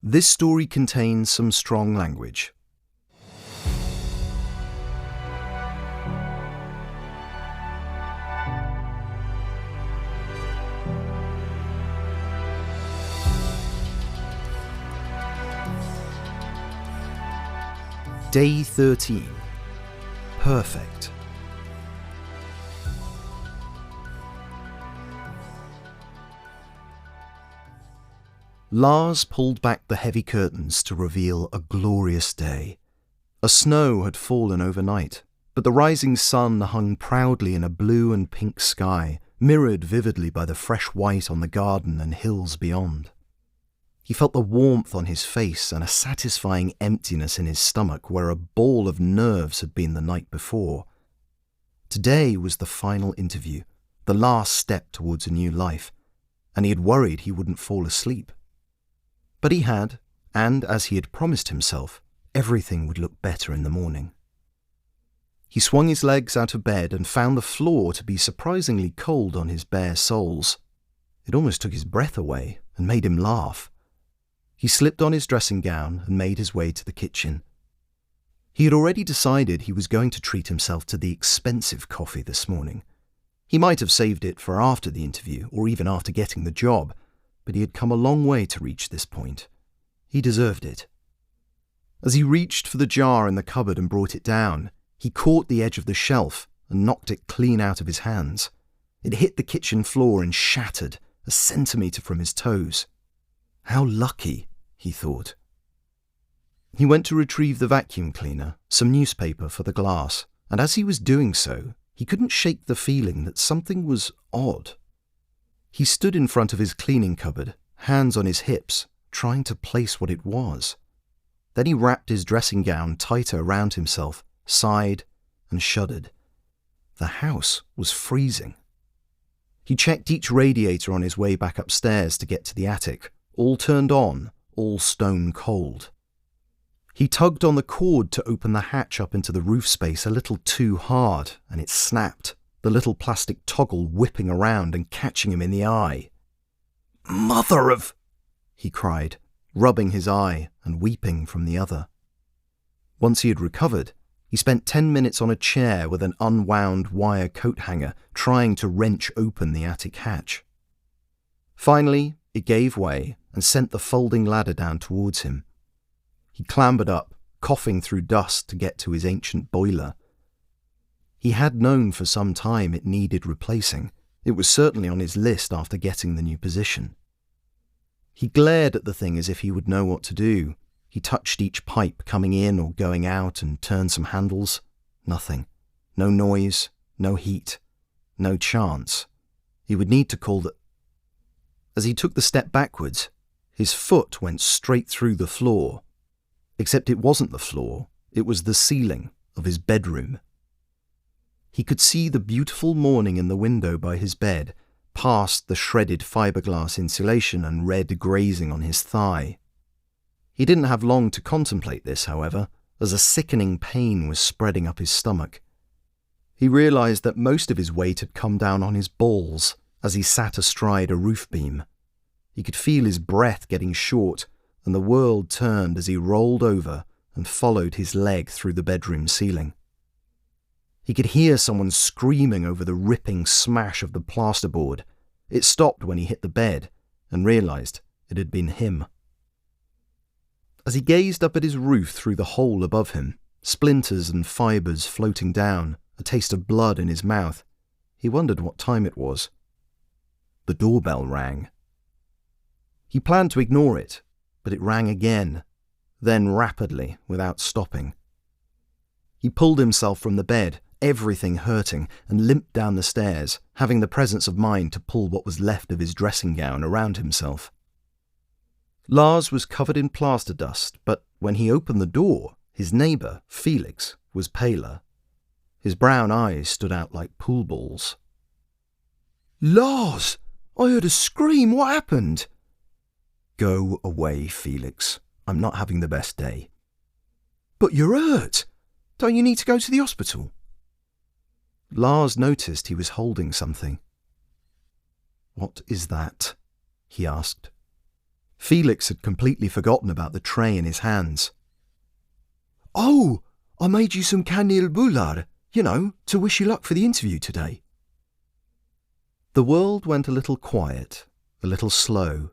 This story contains some strong language. Day 13. Perfect. Lars pulled back the heavy curtains to reveal a glorious day. A snow had fallen overnight, but the rising sun hung proudly in a blue and pink sky, mirrored vividly by the fresh white on the garden and hills beyond. He felt the warmth on his face and a satisfying emptiness in his stomach where a ball of nerves had been the night before. Today was the final interview, the last step towards a new life, and he had worried he wouldn't fall asleep. But he had, and as he had promised himself, everything would look better in the morning. He swung his legs out of bed and found the floor to be surprisingly cold on his bare soles. It almost took his breath away and made him laugh. He slipped on his dressing gown and made his way to the kitchen. He had already decided he was going to treat himself to the expensive coffee this morning. He might have saved it for after the interview or even after getting the job, but he had come a long way to reach this point. He deserved it. As he reached for the jar in the cupboard and brought it down, he caught the edge of the shelf and knocked it clean out of his hands. It hit the kitchen floor and shattered, a centimetre from his toes. How lucky, he thought. He went to retrieve the vacuum cleaner, some newspaper for the glass, and as he was doing so, he couldn't shake the feeling that something was odd. He stood in front of his cleaning cupboard, hands on his hips, trying to place what it was. Then he wrapped his dressing gown tighter around himself, sighed, and shuddered. The house was freezing. He checked each radiator on his way back upstairs to get to the attic, all turned on, all stone cold. He tugged on the cord to open the hatch up into the roof space a little too hard, and it snapped, the little plastic toggle whipping around and catching him in the eye. "Mother of..." he cried, rubbing his eye and weeping from the other. Once he had recovered, he spent 10 minutes on a chair with an unwound wire coat hanger trying to wrench open the attic hatch. Finally, it gave way and sent the folding ladder down towards him. He clambered up, coughing through dust to get to his ancient boiler. He had known for some time it needed replacing. It was certainly on his list after getting the new position. He glared at the thing as if he would know what to do. He touched each pipe coming in or going out and turned some handles. Nothing. No noise, no heat, no chance. He would need to call the... As he took the step backwards, his foot went straight through the floor. Except it wasn't the floor, it was the ceiling of his bedroom. He could see the beautiful morning in the window by his bed, past the shredded fiberglass insulation and red grazing on his thigh. He didn't have long to contemplate this, however, as a sickening pain was spreading up his stomach. He realized that most of his weight had come down on his balls as he sat astride a roof beam. He could feel his breath getting short, and the world turned as he rolled over and followed his leg through the bedroom ceiling. He could hear someone screaming over the ripping smash of the plasterboard. It stopped when he hit the bed and realized it had been him. As he gazed up at his roof through the hole above him, splinters and fibres floating down, a taste of blood in his mouth, he wondered what time it was. The doorbell rang. He planned to ignore it, but it rang again, then rapidly, without stopping. He pulled himself from the bed, everything hurting, and limped down the stairs, having the presence of mind to pull what was left of his dressing gown around himself. Lars was covered in plaster dust, but when he opened the door, his neighbour, Felix, was paler. His brown eyes stood out like pool balls. "Lars! I heard a scream. What happened?" "Go away, Felix. I'm not having the best day." "But you're hurt. Don't you need to go to the hospital?" Lars noticed he was holding something. "What is that?" he asked. Felix had completely forgotten about the tray in his hands. "Oh, I made you some kanil bular, to wish you luck for the interview today." The world went a little quiet, a little slow.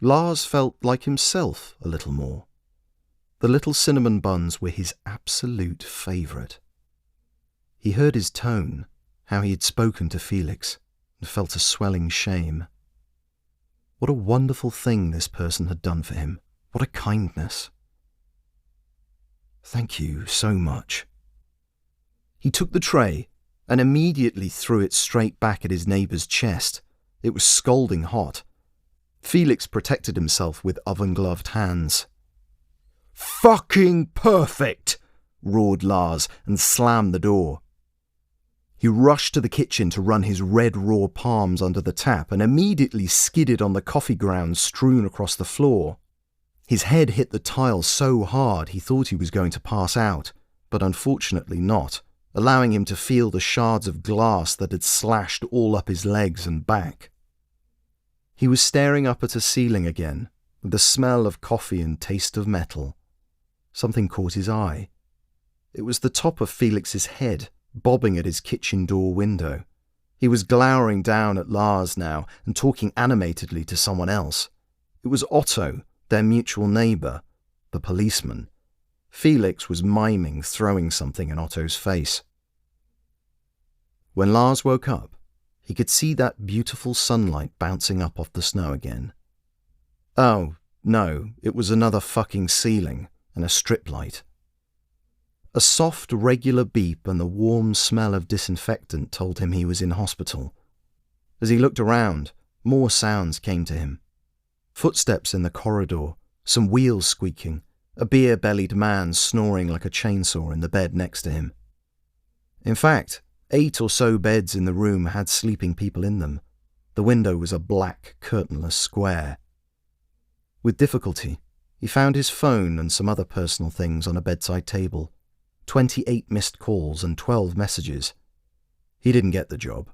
Lars felt like himself a little more. The little cinnamon buns were his absolute favourite. He heard his tone, how he had spoken to Felix, and felt a swelling shame. What a wonderful thing this person had done for him. What a kindness. "Thank you so much." He took the tray and immediately threw it straight back at his neighbour's chest. It was scalding hot. Felix protected himself with oven-gloved hands. "Fucking perfect!" roared Lars and slammed the door. He rushed to the kitchen to run his red raw palms under the tap and immediately skidded on the coffee grounds strewn across the floor. His head hit the tile so hard he thought he was going to pass out, but unfortunately not, allowing him to feel the shards of glass that had slashed all up his legs and back. He was staring up at a ceiling again, with the smell of coffee and taste of metal. Something caught his eye. It was the top of Felix's head, bobbing at his kitchen door window. He was glowering down at Lars now and talking animatedly to someone else. It was Otto, their mutual neighbour, the policeman. Felix was miming throwing something in Otto's face. When Lars woke up, he could see that beautiful sunlight bouncing up off the snow again. Oh, no, it was another fucking ceiling and a strip light. A soft, regular beep and the warm smell of disinfectant told him he was in hospital. As he looked around, more sounds came to him. Footsteps in the corridor, some wheels squeaking, a beer-bellied man snoring like a chainsaw in the bed next to him. In fact, 8 or so beds in the room had sleeping people in them. The window was a black, curtainless square. With difficulty, he found his phone and some other personal things on a bedside table. 28 missed calls and 12 messages. He didn't get the job.